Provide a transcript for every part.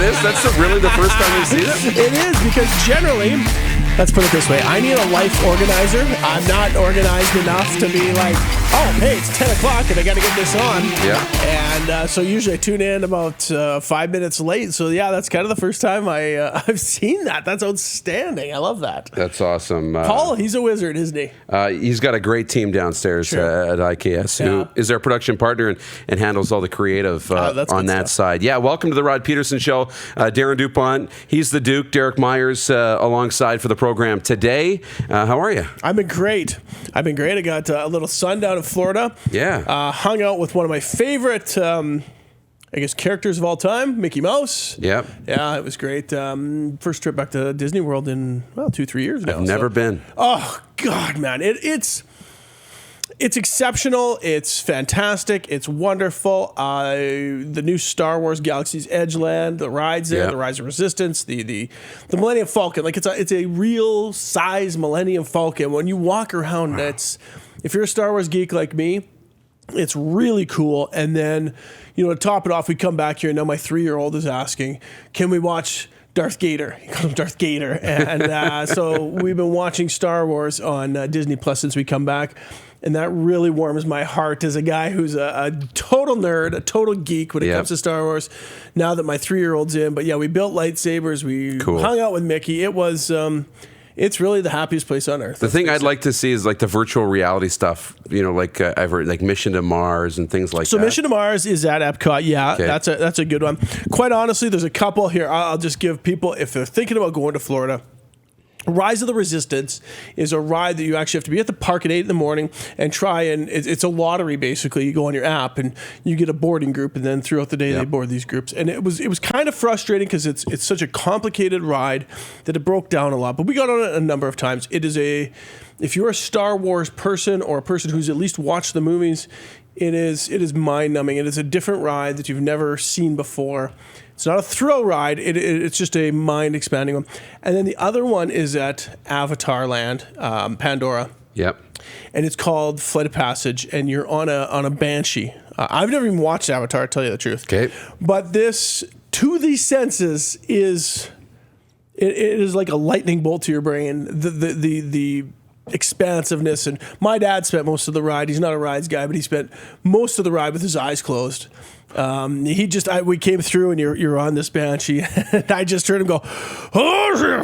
is? That's really the first time you've seen it? It is, because generally, let's put it this way, I need a life organizer. I'm not organized enough to be like, oh, hey, it's 10 o'clock and I got to get this on. Yeah. And so usually I tune in about 5 minutes late. So, yeah, that's kind of the first time I've seen that. That's outstanding. I love that. That's awesome. Paul, he's a wizard, isn't he? He's got a great team downstairs at IKS, who is our production partner and handles all the creative on that side. Yeah, welcome to the Rod Pedersen Show. Darren DuPont, he's the Duke. Derek Myers alongside for the program today. How are you? I've been great. I got a little sun down in Florida. Yeah. Hung out with one of my favorite, characters of all time, Mickey Mouse. Yep. Yeah, it was great. First trip back to Disney World in, 2-3 years now. I've never been. Oh, God, man. It's exceptional. It's fantastic. It's wonderful. The new Star Wars Galaxy's Edge Land, the rides there, the Rise of Resistance, the Millennium Falcon. Like it's a real size Millennium Falcon. When you walk around, if you're a Star Wars geek like me, it's really cool. And then, to top it off, we come back here, and now my 3-year-old is asking, can we watch Darth Gator? He calls him Darth Gator. And so we've been watching Star Wars on Disney Plus since we come back. And that really warms my heart as a guy who's a total nerd, a total geek when it comes to Star Wars, now that my 3-year-old's in. But yeah, we built lightsabers. We hung out with Mickey. It was... it's really the happiest place on earth. The thing I'd like to see is like the virtual reality stuff, I've heard like Mission to Mars and things like that. So Mission to Mars is at Epcot. Yeah, okay. That's a good one. Quite honestly, there's a couple here. I'll just give people, if they're thinking about going to Florida, Rise of the Resistance is a ride that you actually have to be at the park at 8 in the morning and try, and it's a lottery basically. You go on your app and you get a boarding group, and then throughout the day they board these groups. And it was kind of frustrating because it's such a complicated ride that it broke down a lot. But we got on it a number of times. If you're a Star Wars person or a person who's at least watched the movies, it is mind-numbing. It is a different ride that you've never seen before. It's not a thrill ride. It's just a mind-expanding one. And then the other one is at Avatar Land, Pandora. Yep. And it's called Flight of Passage, and you're on a Banshee. I've never even watched Avatar, to tell you the truth. Okay. But this, to the senses, is like a lightning bolt to your brain. The expansiveness, and my dad spent most of the ride. He's not a rides guy, but he spent most of the ride with his eyes closed. We came through, and you're on this Banshee, and I just heard him go, oh,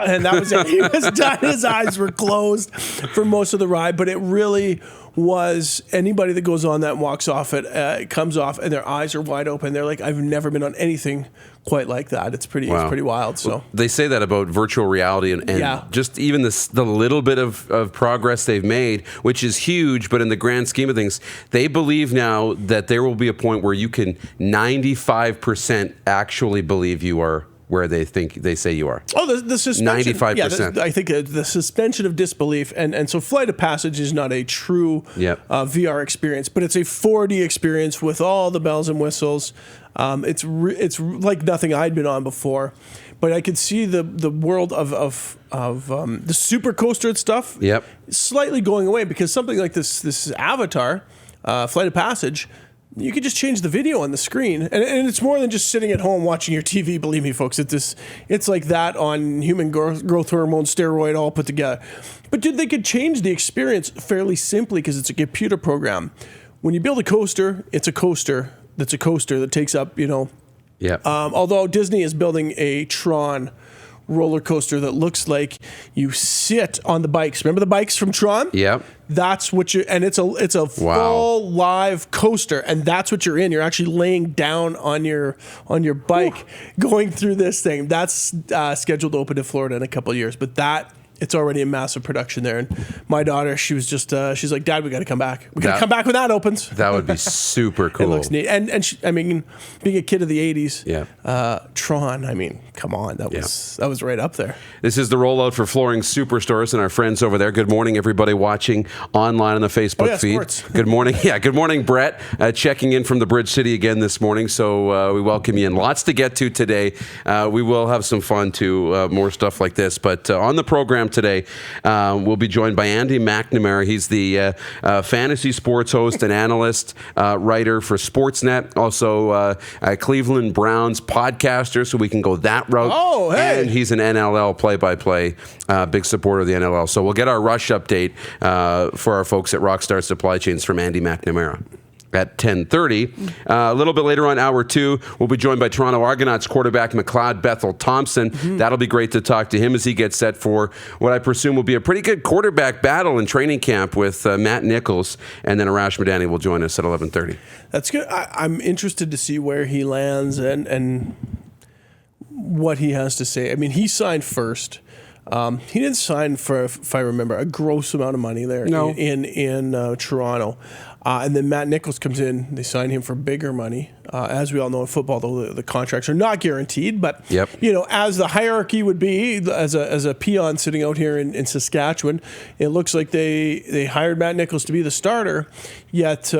and that was it. He was done. His eyes were closed for most of the ride, but it really was. Anybody that goes on that and walks off it comes off, and their eyes are wide open. They're like, I've never been on anything quite like that. It's pretty wild. So well, they say that about virtual reality and just even the little bit of progress they've made, which is huge, but in the grand scheme of things, they believe now that there will be a point where you can 95% actually believe you are where they say you are. Oh, the suspension. 95%. Yeah, I think the suspension of disbelief. And so Flight of Passage is not a true VR experience, but it's a 4D experience with all the bells and whistles. It's like nothing I'd been on before. But I could see the world of the super coaster and stuff slightly going away, because something like this Avatar, Flight of Passage, you could just change the video on the screen, and it's more than just sitting at home watching your TV. Believe me, folks, it's like that on human growth hormone steroid all put together. But they could change the experience fairly simply because it's a computer program. When you build a coaster, it's a coaster that's a coaster that takes up, although Disney is building a Tron roller coaster that looks like you sit on the bikes. Remember the bikes from Tron? Yeah. That's what and it's a full live coaster, and that's what you're in. You're actually laying down on your bike going through this thing. That's scheduled to open in Florida in a couple of years, but it's already a massive production there. And my daughter, she was just, she's like, Dad, we got to come back. We got to come back when that opens. That would be super cool. It looks neat. And she, being a kid of the 80s, Tron, come on. That was right up there. This is the Rollout for Flooring Superstores and our friends over there. Good morning, everybody watching online on the Facebook feed. Sports. Good morning. Yeah, good morning, Brett. Checking in from the Bridge City again this morning. So we welcome you in. Lots to get to today. We will have some fun too, more stuff like this. But on the program camp today. We'll be joined by Andy McNamara. He's the fantasy sports host and analyst, writer for Sportsnet, also Cleveland Browns podcaster, so we can go that route. Oh, hey. And he's an NLL play-by-play, big supporter of the NLL. So we'll get our rush update for our folks at Rockstar Supply Chains from Andy McNamara at 10:30. A little bit later on, hour 2, we'll be joined by Toronto Argonauts quarterback McLeod Bethel Thompson. That'll be great to talk to him as he gets set for what I presume will be a pretty good quarterback battle in training camp with Matt Nichols. And then Arash Madani will join us at 11:30. That's good. I'm interested to see where he lands and what he has to say. I mean, he signed first. He didn't sign for, if I remember, a gross amount of money there in Toronto. And then Matt Nichols comes in. They sign him for bigger money. As we all know in football, though, the contracts are not guaranteed. But, as the hierarchy would be, as a peon sitting out here in Saskatchewan, it looks like they hired Matt Nichols to be the starter. Yet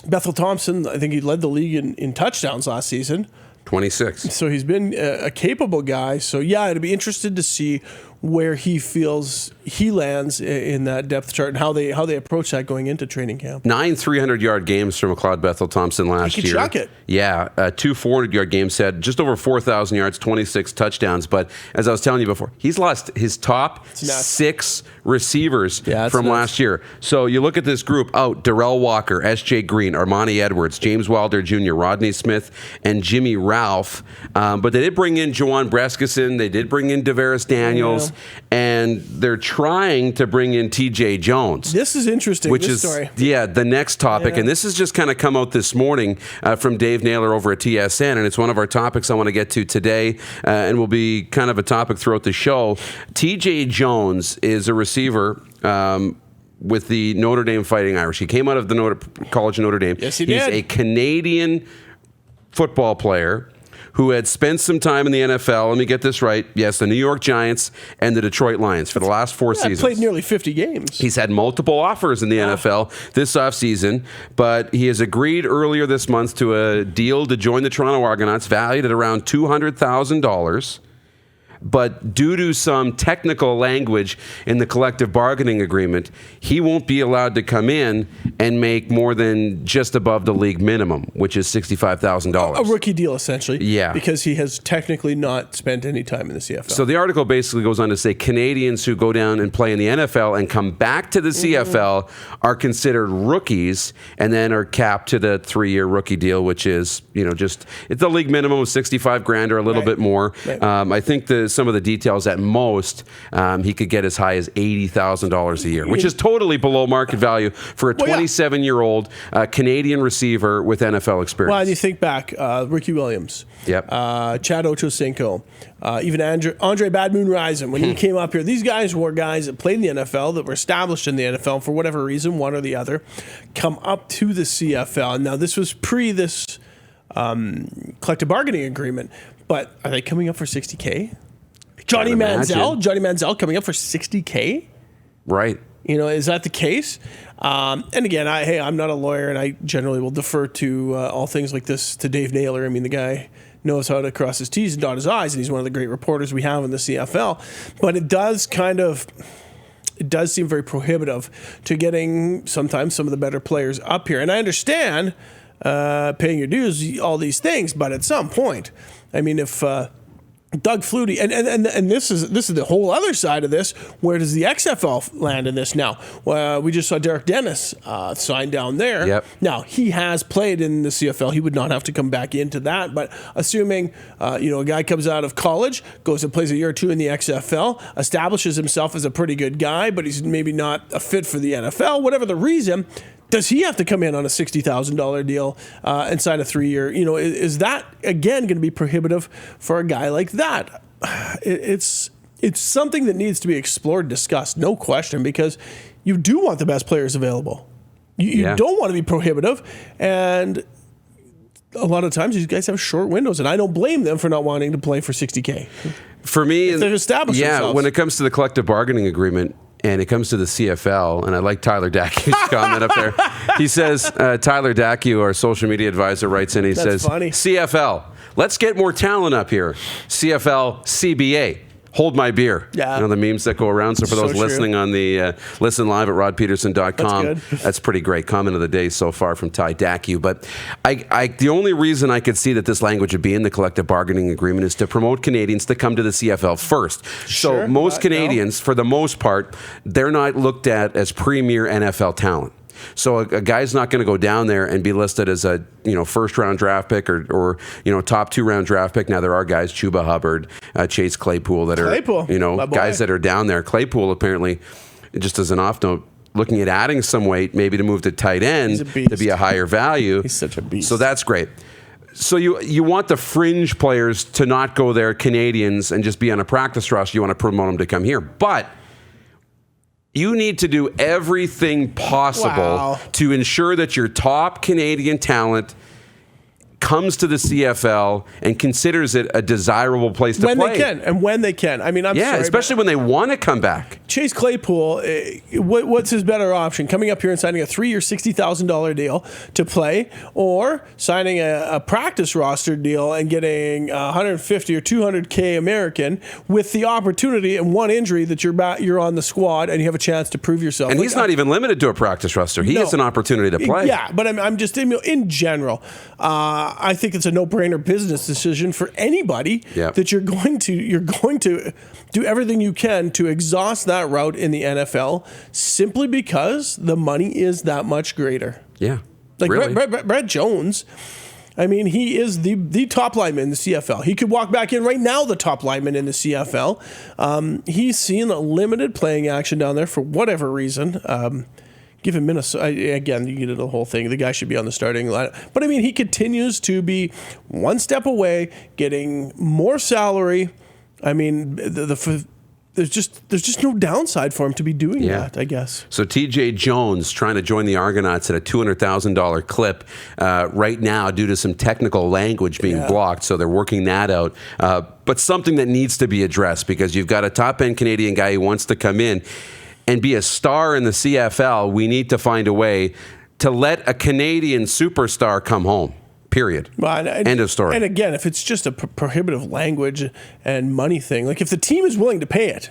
Bethel Thompson, I think he led the league in touchdowns last season. 26. So he's been a capable guy. So, it'd be interested to see where he feels he lands in that depth chart and how they approach that going into training camp. 9 300-yard games from McLeod Bethel Thompson last year. He can chuck it. Yeah, 2 400-yard games, had just over 4,000 yards, 26 touchdowns. But as I was telling you before, he's lost his top 6 receivers from last year. So you look at this group out: Darrell Walker, S.J. Green, Armani Edwards, James Wilder Jr., Rodney Smith, and Jimmy Ralph. But they did bring in Juwan Brescison. They did bring in Devaris Daniels. And they're trying to bring in T.J. Jones. This is interesting, which this is story. The next topic. And this has just kind of come out this morning from Dave Naylor over at TSN, and it's one of our topics I want to get to today, and will be kind of a topic throughout the show. T.J. Jones is a receiver with the Notre Dame Fighting Irish. He came out of the College of Notre Dame. Yes, he did. He's a Canadian football player who had spent some time in the NFL. Let me get this right. Yes, the New York Giants and the Detroit Lions for the last 4 seasons. Played nearly 50 games. He's had multiple offers in the NFL this offseason, but he has agreed earlier this month to a deal to join the Toronto Argonauts valued at around $200,000. But due to some technical language in the collective bargaining agreement, he won't be allowed to come in and make more than just above the league minimum, which is $65,000. A rookie deal, essentially. Yeah. Because he has technically not spent any time in the CFL. So the article basically goes on to say Canadians who go down and play in the NFL and come back to the CFL are considered rookies and then are capped to the 3-year rookie deal, which is, it's the league minimum of $65,000 or a little bit more. Right. I think some of the details at most, he could get as high as $80,000 a year, which is totally below market value for a 27-year-old Canadian receiver with NFL experience. Well, and you think back, Ricky Williams, Chad Ochocinco, even Andre Bad Moon Rison, when he came up here, these guys were guys that played in the NFL, that were established in the NFL for whatever reason, one or the other, come up to the CFL. Now, this was pre this collective bargaining agreement, but are they coming up for $60K? Johnny Manziel coming up for $60K? Right. Is that the case? And again, I'm not a lawyer, and I generally will defer to all things like this to Dave Naylor. I mean, the guy knows how to cross his T's and dot his I's, and he's one of the great reporters we have in the CFL. But it does seem very prohibitive to getting sometimes some of the better players up here. And I understand paying your dues, all these things, but at some point, I mean, if Doug Flutie, and this is the whole other side of this. Where does the XFL land in this now? We just saw Derek Dennis sign down there. Yep. Now, he has played in the CFL. He would not have to come back into that. But assuming a guy comes out of college, goes and plays a year or two in the XFL, establishes himself as a pretty good guy, but he's maybe not a fit for the NFL, whatever the reason, does he have to come in on a $60,000 deal and sign a 3-year? Is that, again, going to be prohibitive for a guy like that? It's something that needs to be explored, discussed, no question, because you do want the best players available. You don't want to be prohibitive, and a lot of times these guys have short windows, and I don't blame them for not wanting to play for $60K. For me, they've established themselves. When it comes to the collective bargaining agreement, and it comes to the CFL, and I like Tyler Dacu's comment up there. He says, Tyler Dacu, our social media advisor, writes in, he says, funny. CFL, let's get more talent up here. CFL, CBA. Hold my beer. Yeah. You know, the memes that go around. So for those listening on the listen live at rodpeterson.com, that's pretty great. Comment of the day so far from Ty Dacu. But the only reason I could see that this language would be in the collective bargaining agreement is to promote Canadians to come to the CFL first. So most Canadians, for the most part, they're not looked at as premier NFL talent. So a guy's not going to go down there and be listed as a first round draft pick or top 2 round draft pick. Now there are guys, Chuba Hubbard, Chase Claypool, that are guys that are down there. Claypool apparently, just as an off note, looking at adding some weight, maybe to move to tight end to be a higher value. He's such a beast. So that's great. So you want the fringe players to not go there, Canadians, and just be on a practice roster. You want to promote them to come here, but you need to do everything possible to ensure that your top Canadian talent comes to the CFL and considers it a desirable place to play. When they can. I mean, I'm sorry, especially when they want to come back. Chase Claypool, what's his better option? Coming up here and signing a 3-year, $60,000 deal to play, or signing a practice roster deal and getting 150 or 200K American with the opportunity and one injury that you're on the squad and you have a chance to prove yourself. And he's not even limited to a practice roster. He has an opportunity to play. Yeah, but I'm just in general. I think it's a no-brainer business decision for anybody that you're going to do everything you can to exhaust that route in the NFL simply because the money is that much greater. Yeah, like really. Brett Jones. I mean, he is the top lineman in the CFL. He could walk back in right now, the top lineman in the CFL. He's seen a limited playing action down there for whatever reason. Given Minnesota, again, you get the whole thing. The guy should be on the starting line. But, I mean, he continues to be one step away, getting more salary. I mean, there's just no downside for him to be doing that, I guess. So TJ Jones trying to join the Argonauts at a $200,000 clip right now due to some technical language being blocked. So they're working that out. But something that needs to be addressed because you've got a top-end Canadian guy who wants to come in and be a star in the CFL. We need to find a way to let a Canadian superstar come home. Period. End of story. And again, if it's just a prohibitive language and money thing, like if the team is willing to pay it,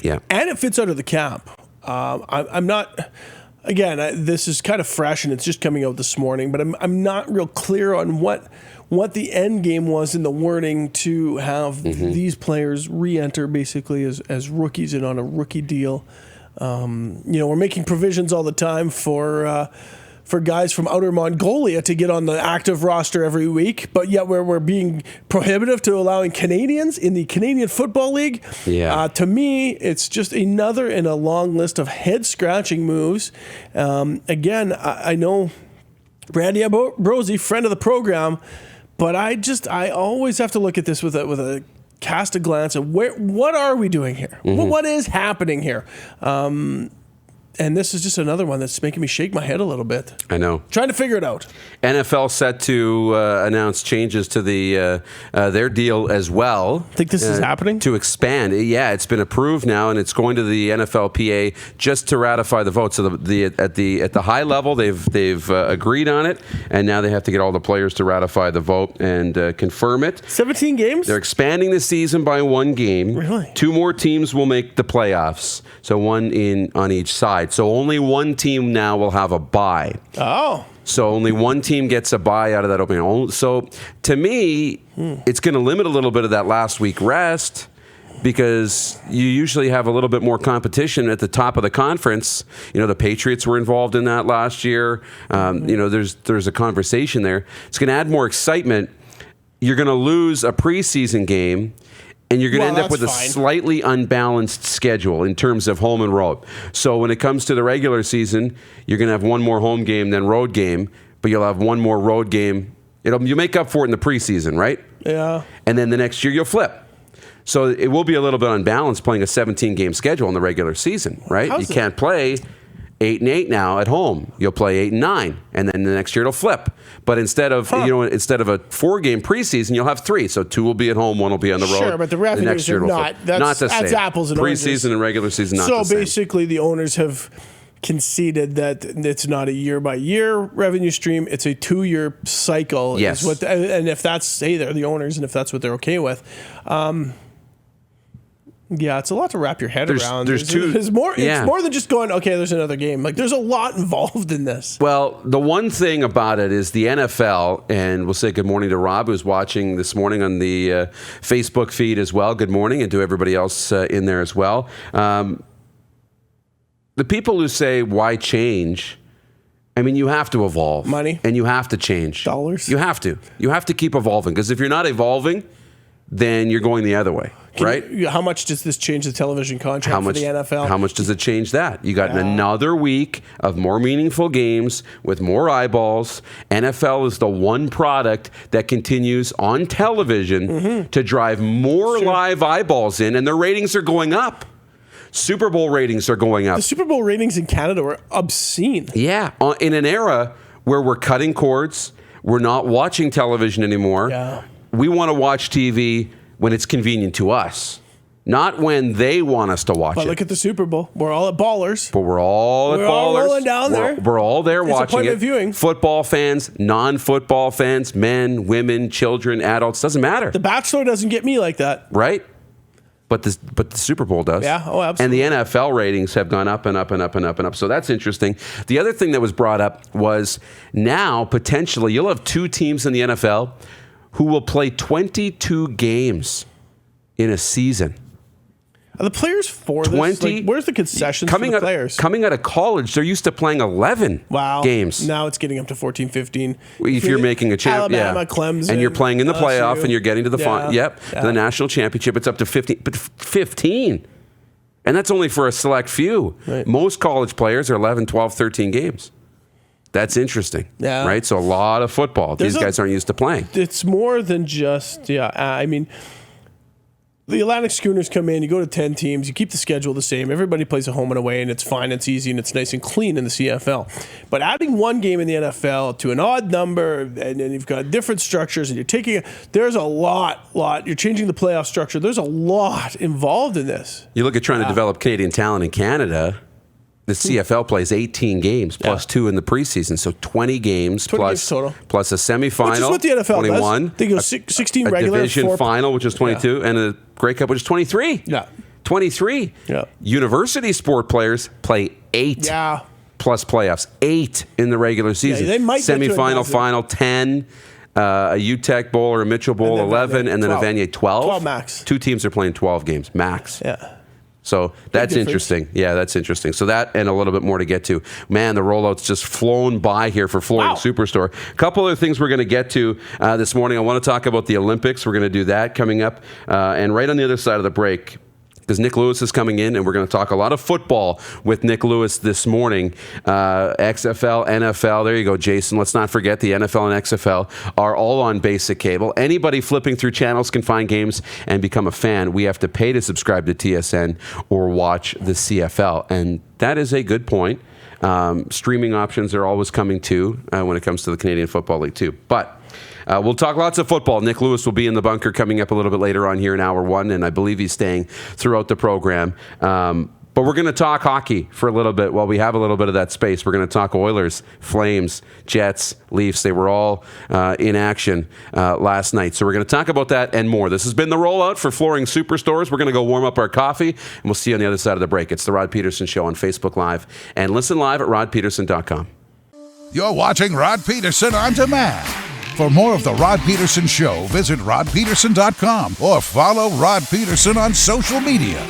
and it fits under the cap, I'm not. Again, this is kind of fresh and it's just coming out this morning, but I'm not real clear on what the end game was in the wording to have these players re-enter basically as rookies and on a rookie deal. We're making provisions all the time for guys from outer Mongolia to get on the active roster every week, but yet we're being prohibitive to allowing Canadians in the Canadian Football League. To me, it's just another in a long list of head-scratching moves. Again, I know Randy Ambrosi, friend of the program, but I always have to look at this with a cast a glance at what are we doing here? What is happening here? And this is just another one that's making me shake my head a little bit. I know. Trying to figure it out. NFL set to announce changes to their deal as well. Think this is happening? To expand. Yeah, it's been approved now, and it's going to the NFLPA just to ratify the vote. So at the high level, they've agreed on it, and now they have to get all the players to ratify the vote and confirm it. 17 games? They're expanding the season by 1 game. Really? 2 more teams will make the playoffs, so 1 on each side. So only 1 team now will have a bye. Oh. So only 1 team gets a bye out of that opening. So to me, it's going to limit a little bit of that last week rest because you usually have a little bit more competition at the top of the conference. The Patriots were involved in that last year. There's a conversation there. It's going to add more excitement. You're going to lose a preseason game. And you're going to end up with a slightly unbalanced schedule in terms of home and road. So when it comes to the regular season, you're going to have 1 more home game than road game, but you'll have 1 more road game. You make up for it in the preseason, right? Yeah. And then the next year you'll flip. So it will be a little bit unbalanced playing a 17-game schedule in the regular season, right? You can't play 8-8 now at home. You'll play 8-9, and then the next year it'll flip. But instead of a 4-game preseason, you'll have 3. So 2 will be at home, 1 will be on the road. Sure, but the revenues are not. That's apples and oranges. Preseason and regular season, not the same. So basically, the owners have conceded that it's not a year-by-year revenue stream; it's a 2-year cycle. Yes, and if that's they're the owners, and if that's what they're okay with. Yeah, it's a lot to wrap your head around. It's more than just going, okay, there's another game. Like, there's a lot involved in this. Well, the one thing about it is the NFL, and we'll say good morning to Rob, who's watching this morning on the Facebook feed as well. Good morning, and to everybody else in there as well. The people who say, why change? I mean, you have to evolve. Money. And you have to change. Dollars. You have to. You have to keep evolving, because if you're not evolving, then you're going the other way, right? How much does this change the television contract for the NFL? How much does it change that? You got another week of more meaningful games with more eyeballs. NFL is the one product that continues on television to drive more live eyeballs in, and their ratings are going up. Super Bowl ratings are going up. The Super Bowl ratings in Canada were obscene. Yeah, in an era where we're cutting cords, we're not watching television anymore. Yeah. We want to watch TV when it's convenient to us, not when they want us to watch it. But look at the Super Bowl. We're all at Ballers. But we're all at Ballers. All rolling down there. We're all there watching appointment it. viewing. Football fans, non-football fans, men, women, children, adults, doesn't matter. The Bachelor doesn't get me like that. Right? But the Super Bowl does. Yeah, oh, absolutely. And the NFL ratings have gone up and up and up and up and up. So that's interesting. The other thing that was brought up was now potentially you'll have two teams in the NFL who will play 22 games in a season. Are the players for this? Like, where's the concessions for the players? Coming out of college, they're used to playing 11 games. Now it's getting up to 14, 15. If you're making a Alabama, Clemson. And you're playing in the playoff and you're getting to the to the national championship, it's up to 15. But 15. And that's only for a select few. Right. Most college players are 11, 12, 13 games. That's interesting. Yeah. Right? So a lot of football. These guys aren't used to playing. It's more than just, I mean, the Atlantic Schooners come in, you go to 10 teams, you keep the schedule the same. Everybody plays a home and away, and it's fine, it's easy, and it's nice and clean in the CFL. But adding one game in the NFL to an odd number, and then you've got different structures, and there's a lot, you're changing the playoff structure. There's a lot involved in this. You look at trying to develop Canadian talent in Canada. The CFL plays 18 games plus 2 in the preseason, so 20 games plus a semifinal, which is what the NFL 21. Does. They go 16 regular, a division final, which is 22, and a Grey Cup, which is 23. Yeah, 23. Yeah. University sport players play 8. Yeah. Plus playoffs, 8 in the regular season. Yeah, they might semifinal, final 10. A UTEC Bowl or a Mitchell Bowl 11, and then a Vanier 12. 12 max. 2 teams are playing 12 games max. Yeah. So that's interesting. Yeah, that's interesting. So that and a little bit more to get to. Man, the rollout's just flown by here for Flooring Superstore. A couple other things we're going to get to this morning. I want to talk about the Olympics. We're going to do that coming up. And right on the other side of the break, because Nick Lewis is coming in, and we're going to talk a lot of football with Nick Lewis this morning. XFL, NFL, there you go, Jason. Let's not forget the NFL and XFL are all on basic cable. Anybody flipping through channels can find games and become a fan. We have to pay to subscribe to TSN or watch the CFL, and that is a good point. Streaming options are always coming too when it comes to the Canadian Football League too. But we'll talk lots of football. Nick Lewis will be in the bunker coming up a little bit later on here in hour 1, and I believe he's staying throughout the program. But we're going to talk hockey for a little bit while we have a little bit of that space. We're going to talk Oilers, Flames, Jets, Leafs. They were all in action last night. So we're going to talk about that and more. This has been the Rollout for Flooring Superstores. We're going to go warm up our coffee, and we'll see you on the other side of the break. It's the Rod Pedersen Show on Facebook Live, and listen live at rodpedersen.com. You're watching Rod Pedersen On Demand. For more of the Rod Pedersen Show, visit rodpedersen.com or follow Rod Pedersen on social media.